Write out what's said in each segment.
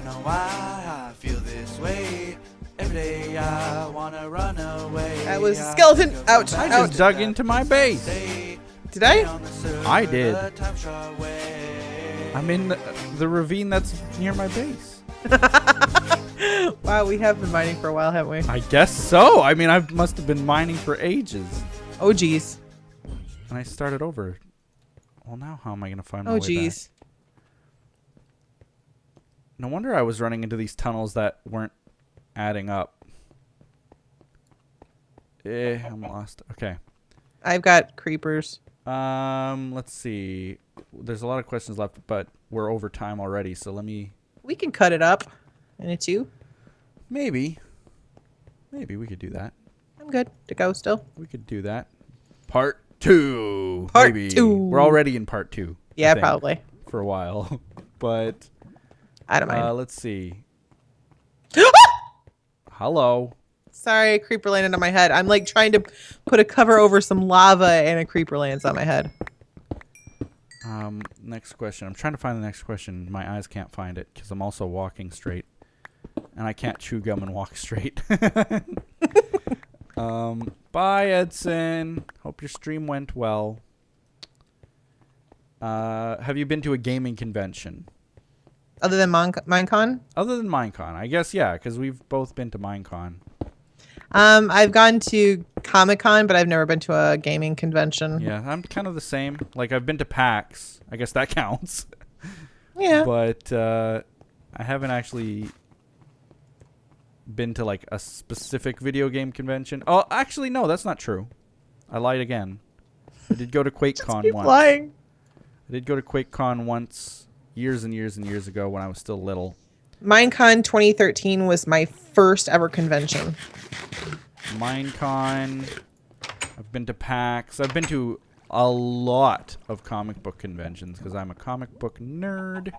know why I feel this way. Every day I wanna run away. That was a skeleton. Ouch. I Ouch. just dug into my base. Did I? I did. I'm in the ravine that's near my base. Wow, we have been mining for a while, haven't we? I guess so. I mean, I must have been mining for ages. Oh, geez. And I started over. Well, now how am I going to find my Oh, way geez. back? No wonder I was running into these tunnels that weren't adding up. I'm lost. Okay. I've got creepers. Let's see. There's a lot of questions left, but we're over time already, so let me... We can cut it up into two. Maybe we could do that. I'm good to go still. We could do that. Part 2. Part maybe. 2. We're already in part 2. Yeah, I think, probably. for a while. But I don't mind. let's see. Hello. Sorry, a creeper landed on my head. I'm like trying to put a cover over some lava and a creeper lands on my head. Next question. I'm trying to find the next question. My eyes can't find it because I'm also walking straight. And I can't chew gum and walk straight. Bye, Edson. Hope your stream went well. Have you been to a gaming convention? Other than Minecon? Other than Minecon. I guess, yeah, because we've both been to Minecon. I've gone to Comic-Con, but I've never been to a gaming convention. Yeah, I'm kind of the same. Like, I've been to PAX. I guess that counts. Yeah. But I haven't actually been to, like, a specific video game convention. Oh, actually, no, that's not true. I lied again. I did go to QuakeCon Keep once. lying. I did go to QuakeCon once, years and years and years ago when I was still little. Minecon 2013 was my first ever convention. Minecon. I've been to PAX. I've been to a lot of comic book conventions because I'm a comic book nerd.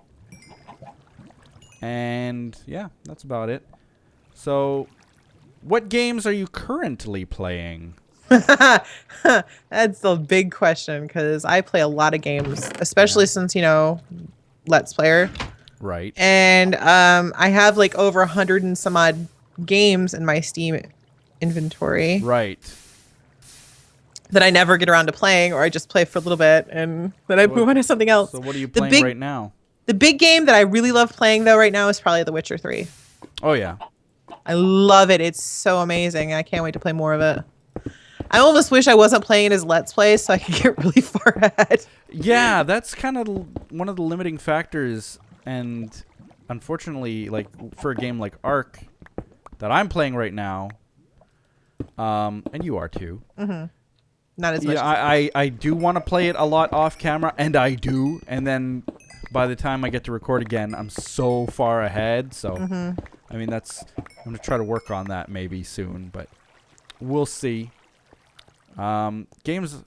And yeah, that's about it. So, what games are you currently playing? That's a big question because I play a lot of games, especially since, you know, Let's Player. Right. And I have like over 100 and some odd games in my Steam inventory. Right. That I never get around to playing, or I just play for a little bit and then I move on to something else. So what are you playing right now? The big game that I really love playing though right now is probably The Witcher 3. Oh yeah. I love it. It's so amazing. I can't wait to play more of it. I almost wish I wasn't playing it as Let's Play so I could get really far ahead. Yeah, that's kind of one of the limiting factors. And unfortunately, like for a game like Ark that I'm playing right now, and you are too. Mm-hmm. Not as much. Yeah, I do want to play it a lot off camera, and I do. And then by the time I get to record again, I'm so far ahead. So, I mean, I'm going to try to work on that maybe soon, but we'll see. Games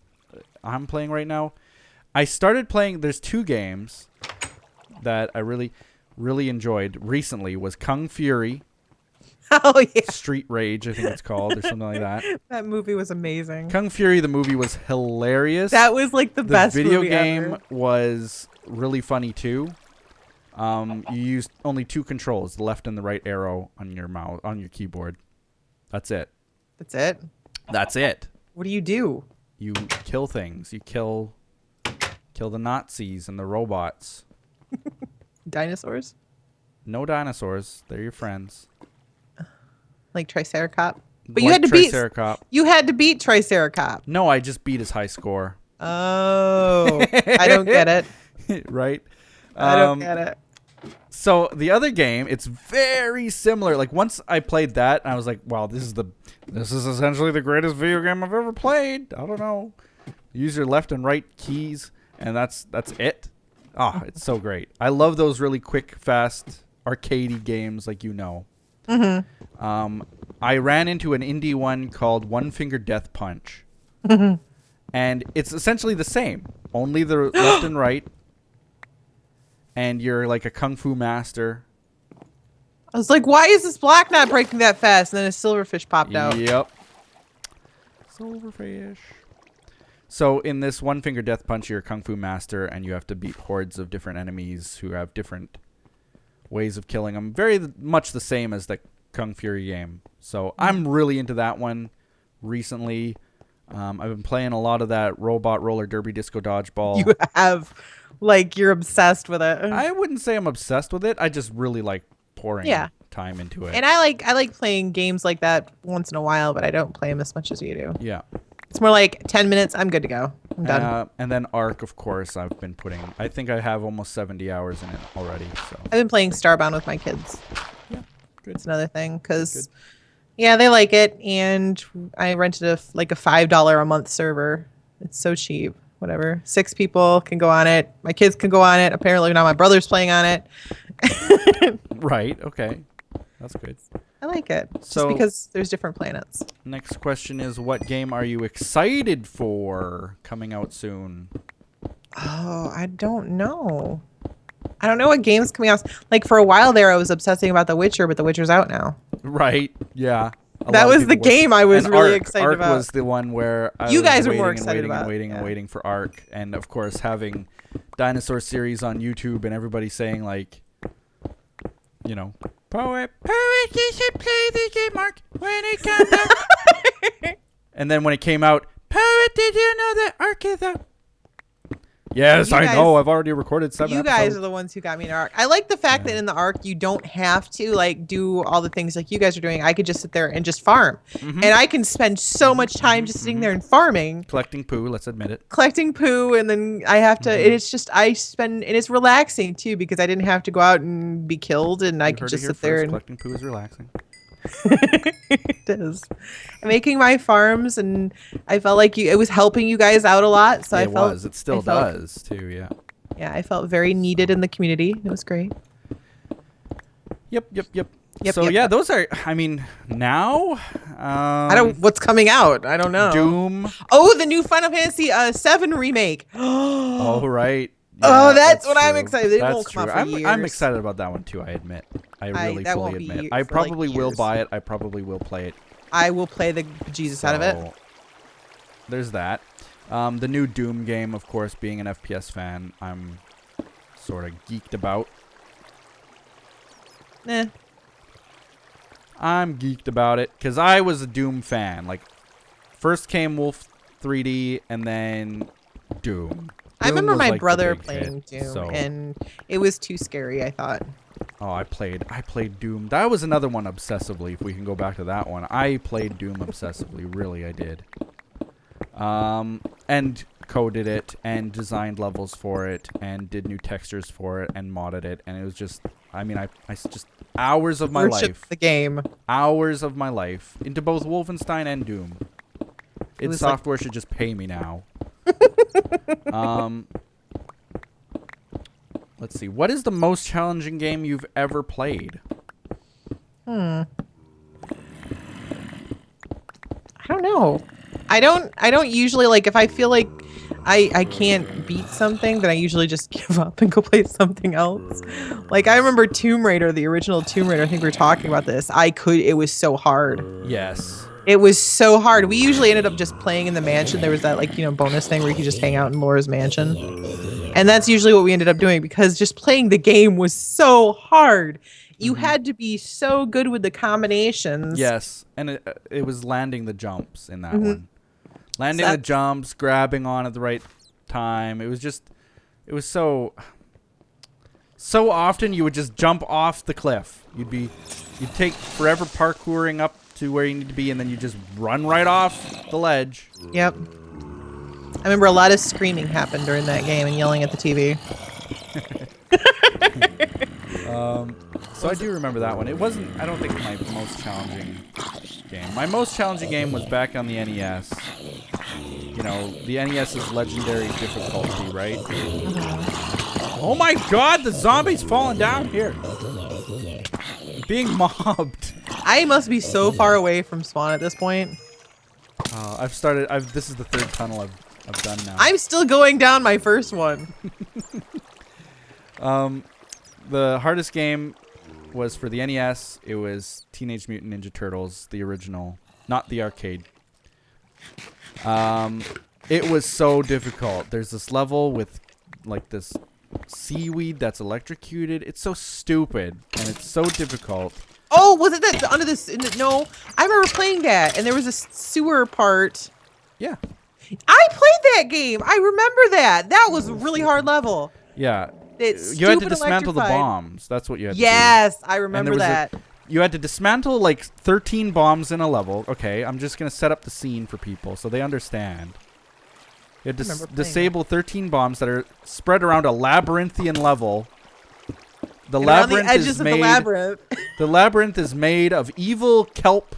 I'm playing right now. I started playing, there's 2 games that I really, really enjoyed recently was Kung Fury. Oh, yeah. Street Rage, I think it's called, or something like that. That movie was amazing. Kung Fury, the movie, was hilarious. That was like the best video movie game ever. was really funny too. You used only 2 controls, the left and the right arrow on your mouse, on your keyboard. That's it. That's it? That's it. What do you do? You kill things. You kill the Nazis and the robots. Dinosaurs? No dinosaurs. They're your friends. Like Triceracop? But Like you had to beat Triceracop. No, I just beat his high score. Oh, I don't get it. Right? I don't get it. So the other game, it's very similar. Like once I played that, I was like, "Wow, this is essentially the greatest video game I've ever played." I don't know. Use your left and right keys, and that's it. Ah, it's so great. I love those really quick, fast, arcadey games, like you know. I ran into an indie one called One Finger Death Punch, and it's essentially the same, only the left and right. And you're like a kung fu master. I was like, why is this block not breaking that fast? And then a silverfish popped out. Yep. Silverfish. So in this One Finger Death Punch, you're a kung fu master, and you have to beat hordes of different enemies who have different ways of killing them. Very much the same as the Kung Fury game. So I'm really into that one recently. I've been playing a lot of that Robot Roller Derby Disco Dodgeball. You have, like, you're obsessed with it. I wouldn't say I'm obsessed with it. I just really like pouring time into it. And I like playing games like that once in a while, but I don't play them as much as you do. Yeah. It's more like 10 minutes. I'm good to go. I'm done. And then Ark, of course, I've been putting. I think I have almost 70 hours in it already. So I've been playing Starbound with my kids. yeah, good. It's another thing because, yeah, they like it, and I rented a $5 a month server. It's so cheap. Whatever. 6 people can go on it. My kids can go on it. Apparently now my brother's playing on it. Right. Okay. That's good. I like it. Just So- because there's different planets. Next question is, what game are you excited for coming out soon? Oh, I don't know. I don't know what game's coming out. Like, for a while there, I was obsessing about The Witcher, but The Witcher's out now. Right. Yeah. That was the game I was really excited Ark about. was the one where I You was guys were more waiting and excited waiting about. and waiting and waiting for Ark, and of course having dinosaur series on YouTube and everybody saying like, you know, poet, you should play the game, Mark, when it comes out. And then when it came out, poet, did you know that Ark is out? Yes, I know. I've already recorded 7 You episodes. guys are the ones who got me into Ark. I like the fact that in the Ark you don't have to like do all the things like you guys are doing. I could just sit there and just farm, and I can spend so much time just sitting there and farming, Collecting poo. Let's admit it. collecting poo, and then I have to. It's just I spend, and it's relaxing too because I didn't have to go out and be killed, and I You could heard just it here sit there first. and Collecting poo is relaxing. it is. I'm making my farms, and I felt like it was helping you guys out a lot. So It was. It still does too. Yeah. Yeah, I felt very needed in the community. It was great. Yep. Yep, So yep, yeah, yep. those are. I mean, now. I don't. What's coming out? I don't know. Doom. Oh, the new Final Fantasy VII remake. Oh right. Oh, Yeah, that's what I'm true. excited. It That's won't come true. out for I'm years. excited about that one too. I admit. I really that fully won't be admit. for, I like, probably will years. buy it. I probably will play it. I will play the Jesus out of it. So, there's that. The new Doom game, of course, being an FPS fan, I'm sort of geeked about. Eh. I'm geeked about it because I was a Doom fan. Like, first came Wolf 3D and then Doom. I remember was, my like, the brother big playing hit, Doom, so- and it was too scary, I thought. Oh, I played Doom. That was another one obsessively, if we can go back to that one. I played Doom obsessively, really I did. And coded it and designed levels for it and did new textures for it and modded it, and it was just, I mean, I just hours of my Worship life. the game. Hours of my life into both Wolfenstein and Doom. id was Software should just pay me now. Let's see. What is the most challenging game you've ever played? I don't know. I don't usually, like, if I feel like I can't beat something, then I usually just give up and go play something else. Like, I remember Tomb Raider, the original Tomb Raider. I think we were talking about this. It was so hard. Yes. It was so hard. We usually ended up just playing in the mansion. There was that, like, bonus thing where you could just hang out in Laura's mansion. And that's usually what we ended up doing because just playing the game was so hard. You had to be so good with the combinations. Yes, and it was landing the jumps in that one. Landing the jumps, grabbing on at the right time. It was so often you would just jump off the cliff. You'd take forever parkouring up to where you need to be, and then you just run right off the ledge. Yep. I remember a lot of screaming happened during that game and yelling at the TV. So I do remember that one. It wasn't, I don't think, my most challenging game. My most challenging game was back on the NES. You know, the NES's legendary difficulty, right? Oh my god, the zombie's falling down here. Being mobbed. I must be so far away from spawn at this point. This is the third tunnel I've done now. I'm still going down my first one. The hardest game was for the NES. It was Teenage Mutant Ninja Turtles, the original, not the arcade. It was so difficult. There's this level with like this seaweed that's electrocuted. It's so stupid and it's so difficult. Oh, was it that under this? No, I remember playing that, and there was a sewer part. Yeah. I played that game. I remember that. That was a really hard level. Yeah. It's You had to stupid dismantle the electrified. bombs. That's what you had to do. Yes, I remember that. You had to dismantle like 13 bombs in a level. Okay, I'm just going to set up the scene for people so they understand. You had to disable 13 bombs that are spread around a labyrinthian level. The labyrinth the labyrinth is made of evil kelp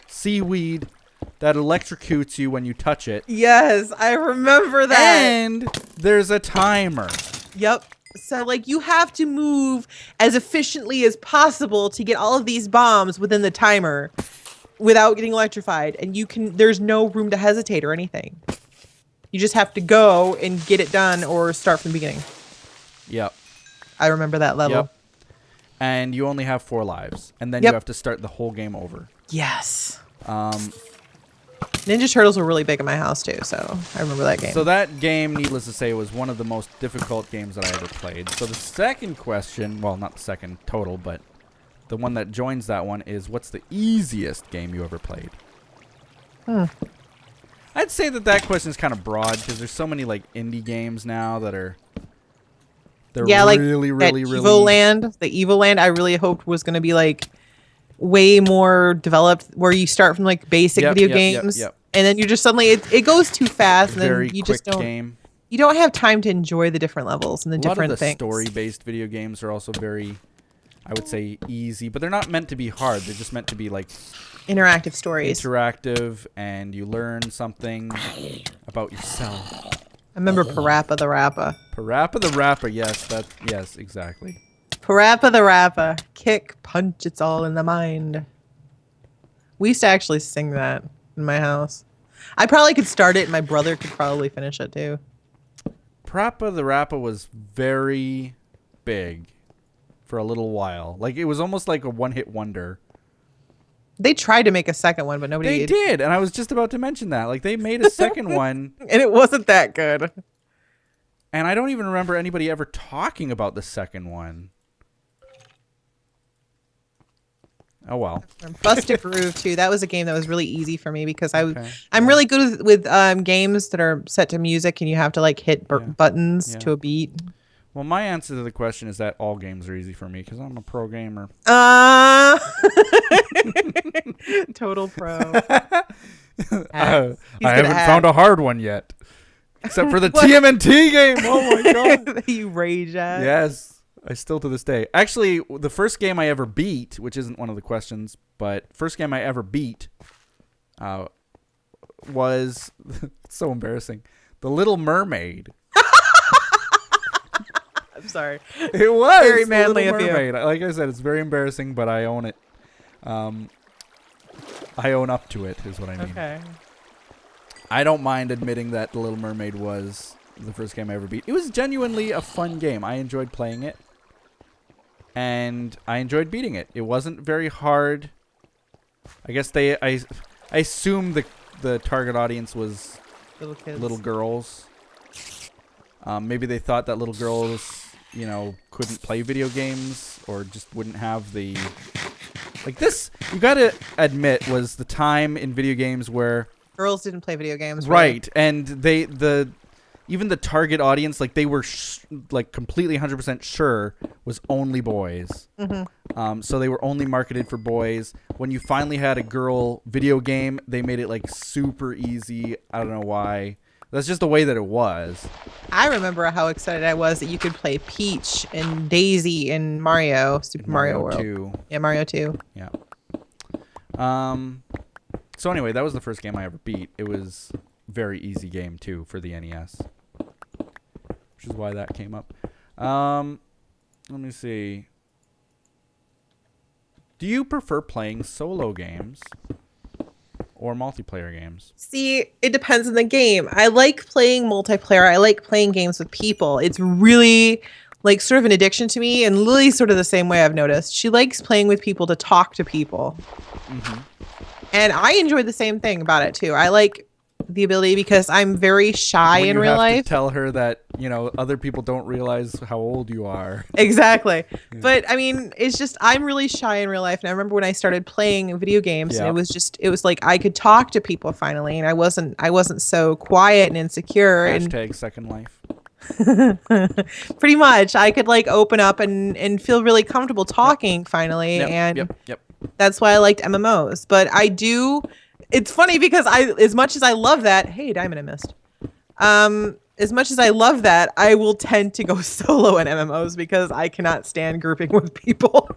seaweed that electrocutes you when you touch it. Yes, I remember that. And there's a timer. Yep. So, like, you have to move as efficiently as possible to get all of these bombs within the timer without getting electrified. And there's no room to hesitate or anything. You just have to go and get it done or start from the beginning. Yep. I remember that level. Yep. And you only have 4 lives. And then Yep. you have to start the whole game over. Yes. Ninja Turtles were really big in my house, too, so I remember that game. So that game, needless to say, was one of the most difficult games that I ever played. So the second question, well, not the second total, but the one that joins that one is, what's the easiest game you ever played? I'd say that question is kind of broad because there's so many like indie games now that are really Evoland. The Evoland I really hoped was going to be like way more developed, where you start from like basic video games, and then you just suddenly it goes too fast, and then you just don't. You don't have time to enjoy the different levels and the different things. A lot of the story-based video games are also very, I would say, easy, but they're not meant to be hard. They're just meant to be like interactive stories. Interactive, and you learn something about yourself. I remember Parappa the Rapper. Parappa the Rapper, yes, exactly. Parappa the Rapper. Kick, punch, it's all in the mind. We used to actually sing that in my house. I probably could start it, and my brother could probably finish it too. Parappa the Rapper was very big for a little while. Like, it was almost like a one-hit wonder. They tried to make a second one, but nobody did, and I was just about to mention that. Like, they made a second one. And it wasn't that good. And I don't even remember anybody ever talking about the second one. Oh, well. Busted Groove, too. That was a game that was really easy for me because I'm really good with games that are set to music and you have to, like, hit buttons to a beat. Well, my answer to the question is that all games are easy for me because I'm a pro gamer. Total pro. I haven't found a hard one yet. Except for the TMNT game. Oh, my God. That you rage at. Yes. I still to this day. Actually, the first game I ever beat, which isn't one of the questions, but first game I ever beat was, so embarrassing, The Little Mermaid. I'm sorry. It was very manly of you. Like I said, it's very embarrassing, but I own it. I own up to it, is what I mean. Okay. I don't mind admitting that The Little Mermaid was the first game I ever beat. It was genuinely a fun game. I enjoyed playing it. And I enjoyed beating it. It wasn't very hard. I guess I assume the target audience was little kids, little girls. Maybe they thought that little girls, couldn't play video games or just wouldn't have the like this. You got to admit was the time in video games where girls didn't play video games, right? And even the target audience, like they were like completely 100% sure was only boys. Mm-hmm. So they were only marketed for boys. When you finally had a girl video game, they made it like super easy. I don't know why. That's just the way that it was. I remember how excited I was that you could play Peach and Daisy in Super Mario World 2. Yeah, Mario 2. Yeah. So anyway, that was the first game I ever beat. It was a very easy game too for the NES. Which is why that came up. Let me see. Do you prefer playing solo games or multiplayer games? See, it depends on the game. I like playing multiplayer. I like playing games with people. It's really like sort of an addiction to me, and Lily's sort of the same way I've noticed. She likes playing with people to talk to people. Mm-hmm. And I enjoy the same thing about it too. I like the ability because I'm very shy When in you real have life. to tell her that, other people don't realize how old you are. Exactly. But I mean, it's just I'm really shy in real life, and I remember when I started playing video games, and it was like I could talk to people finally, and I wasn't so quiet and insecure. Hashtag Second Life. Pretty much, I could like open up and feel really comfortable talking finally, and that's why I liked MMOs. But I do. It's funny because as much as I love that, hey, Diamond, I missed. As much as I love that, I will tend to go solo in MMOs because I cannot stand grouping with people.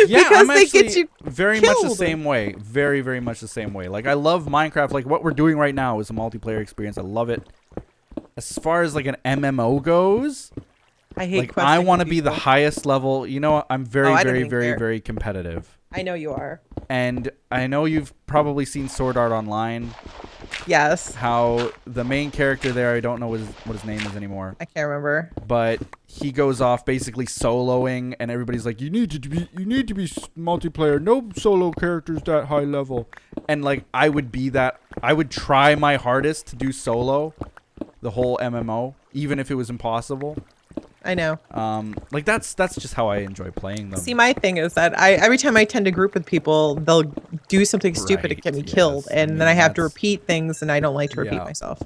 Yeah, because I'm they actually get you very killed. much the same way. Very, very much the same way. Like, I love Minecraft. Like, what we're doing right now is a multiplayer experience. I love it. As far as, like, an MMO goes, I hate like, questing I want to with be the people. highest level. I'm very, I don't very, even very, care. very competitive. I know you are. And I know you've probably seen Sword Art Online. Yes. How the main character there, I don't know what his name is anymore. I can't remember. But he goes off basically soloing, and everybody's like, you need to be multiplayer. No solo characters that high level. And like, I would be that. I would try my hardest to do solo, the whole MMO, even if it was impossible. I know. Like that's just how I enjoy playing them. See, my thing is that every time I tend to group with people, they'll do something stupid to Right, get me yes. killed, and I mean, then I have to that's- repeat things, and I don't like to repeat Yeah. myself.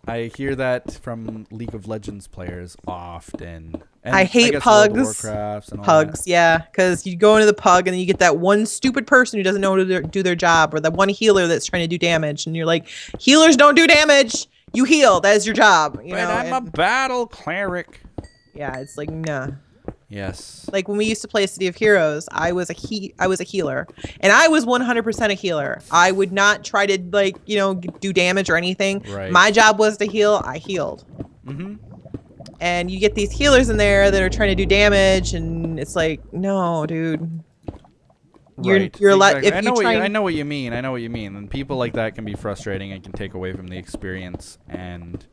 I hear that from League of Legends players often. And I hate guess World of pugs. Warcrafts and all Pugs, yeah, because you go into the pug, and then you get that one stupid person who doesn't know how to do their job, or that one healer that's trying to do damage, and you're like, healers don't do damage. You heal. That is your job. You But know. I'm a battle cleric. Yeah, it's like nah. Yes. Like when we used to play City of Heroes, I was a healer, and I was 100% a healer. I would not try to do damage or anything. Right. My job was to heal. I healed. Mm-hmm. And you get these healers in there that are trying to do damage, and it's like, no, dude. You're Exactly. if you try. I know what you mean. I know what you mean. And people like that can be frustrating and can take away from the experience. And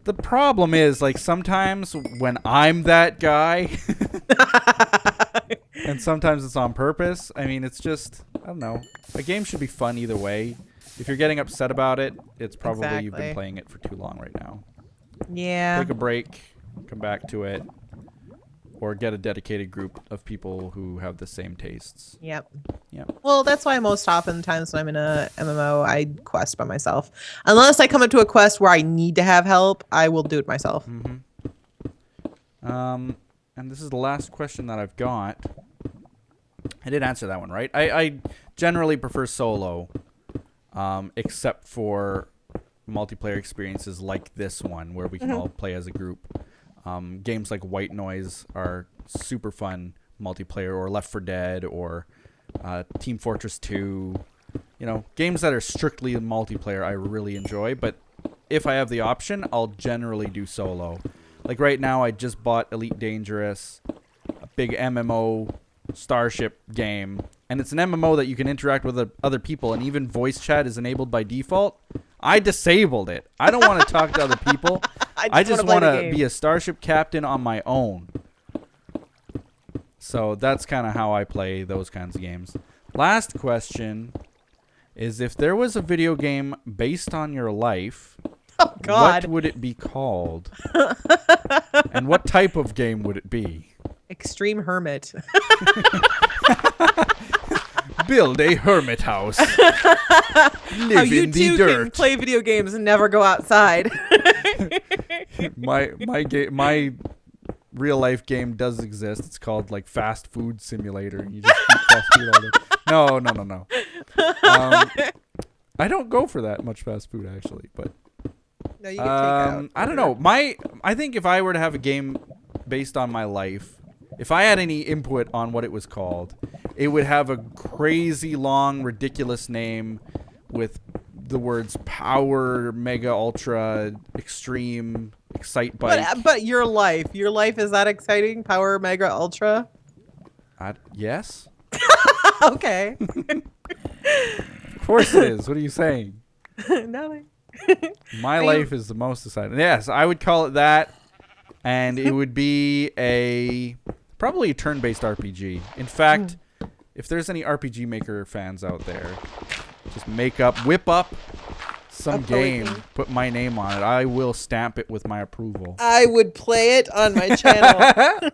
the problem is, like, sometimes when I'm that guy, and sometimes it's on purpose. I mean, it's just, I don't know. A game should be fun either way. If you're getting upset about it, it's probably you've been Exactly. playing it for too long right now. Yeah. Take a break, come back to it, or get a dedicated group of people who have the same tastes. Yep. Yep. Well, that's why most often times when I'm in a MMO, I quest by myself. Unless I come up to a quest where I need to have help, I will do it myself. And this is the last question that I've got. I did answer that one, right? I generally prefer solo, except for multiplayer experiences like this one where we can all play as a group. Games like White Noise are super fun multiplayer, or Left 4 Dead, or Team Fortress 2. Games that are strictly multiplayer I really enjoy, but if I have the option, I'll generally do solo. Like right now, I just bought Elite Dangerous, a big MMO Starship game, and it's an MMO that you can interact with other people, and even voice chat is enabled by default. I disabled it. I don't want to talk to other people. I just want to be a starship captain on my own. So that's kind of how I play those kinds of games. Last question is, if there was a video game based on your life, Oh, God. what would it be called? And what type of game would it be? Extreme Hermit. Build a hermit house. How Live you in the too can dirt. play video games and never go outside. My real life game does exist. It's called like Fast Food Simulator. You just eat fast food all day. No. I don't go for that much fast food actually, but No, you get takeout. I don't know. I think if I were to have a game based on my life, if I had any input on what it was called, it would have a crazy long, ridiculous name with the words power, mega, ultra, extreme, excite bike. But your life is that exciting? Power, Mega, Ultra? Yes. Okay. Of course it is. What are you saying? Nothing. My life is the most exciting. Yes, I would call it that. And it would be probably a turn-based RPG. In fact, if there's any RPG Maker fans out there, just whip up some poet game, game. put my name on it. I will stamp it with my approval. I would play it on my channel.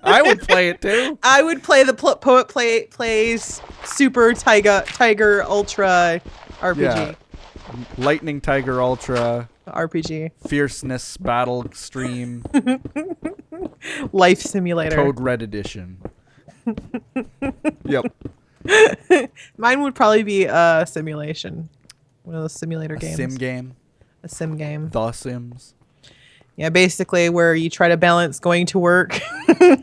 I would play it too. I would play the PoetPlays Super Tiger Ultra RPG. Yeah. Lightning Tiger Ultra. RPG. Fierceness Battle Extreme. Life Simulator. Code Red Edition. Yep. Mine would probably be a simulation. One of those simulator games. Sim game. A sim game. The Sims. Yeah, basically where you try to balance going to work,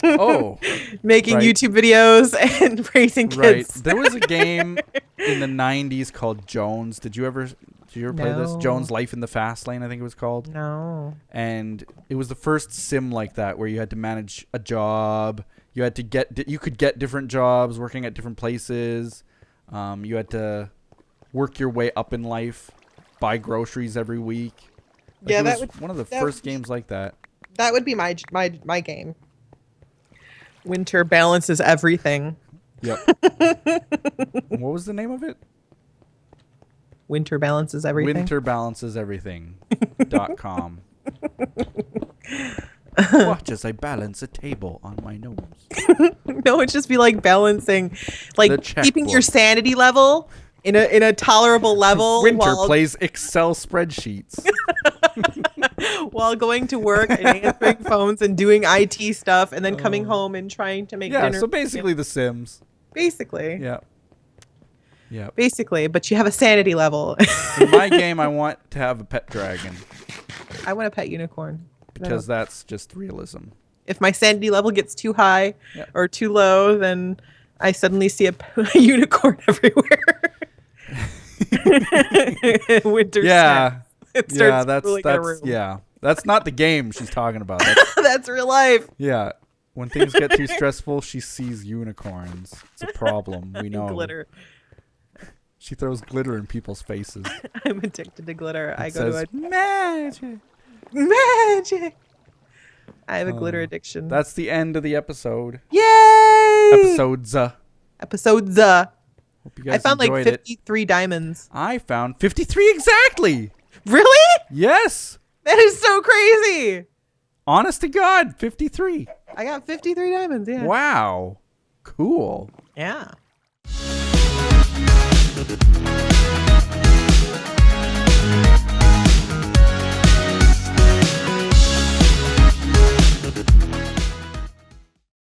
Oh, making right. YouTube videos, and raising right. kids. There was a game in the 90s called Jones. Did you ever play this? No. Jones Life in the Fast Lane, I think it was called. No. And it was the first sim like that where you had to manage a job. You had to you could get different jobs working at different places. You had to work your way up in life, buy groceries every week. Like, Yeah, it that was would one of the that first would- games like that. That would be my game. Winter balances everything. Yep. What was the name of it? Winter balances everything. WinterbalancesEverything.com. Watch as I balance a table on my nose. No, it'd just be like balancing, The like keeping your checkbook. sanity level in a tolerable level Winter while, plays Excel spreadsheets. while going to work and answering phones and doing IT stuff, and then coming home and trying to make Yeah, dinner. so basically The Sims. basically, Yeah. Yeah. basically, but you have a sanity level. In my game, I want to have a pet dragon I want a pet unicorn. because that's just realism. If my sanity level gets too high Yeah. or too low, then I suddenly see a unicorn everywhere. Winter Yeah. snacks. It Yeah, starts that's ruling our room. yeah. That's not the game she's talking about. That's, That's real life. yeah. When things get too stressful, she sees unicorns. It's a problem. We know. Glitter. She throws glitter in people's faces. I'm addicted to glitter. I It go says to magic. magic. I have a glitter addiction. That's the end of the episode. Yay! Episodes. Episodes. Hope you guys I found like enjoyed it. 53 diamonds. I found 53 exactly. Really? Yes. That is so crazy. Honest to God, 53. I got 53 diamonds. Yeah. Wow. Cool. Yeah.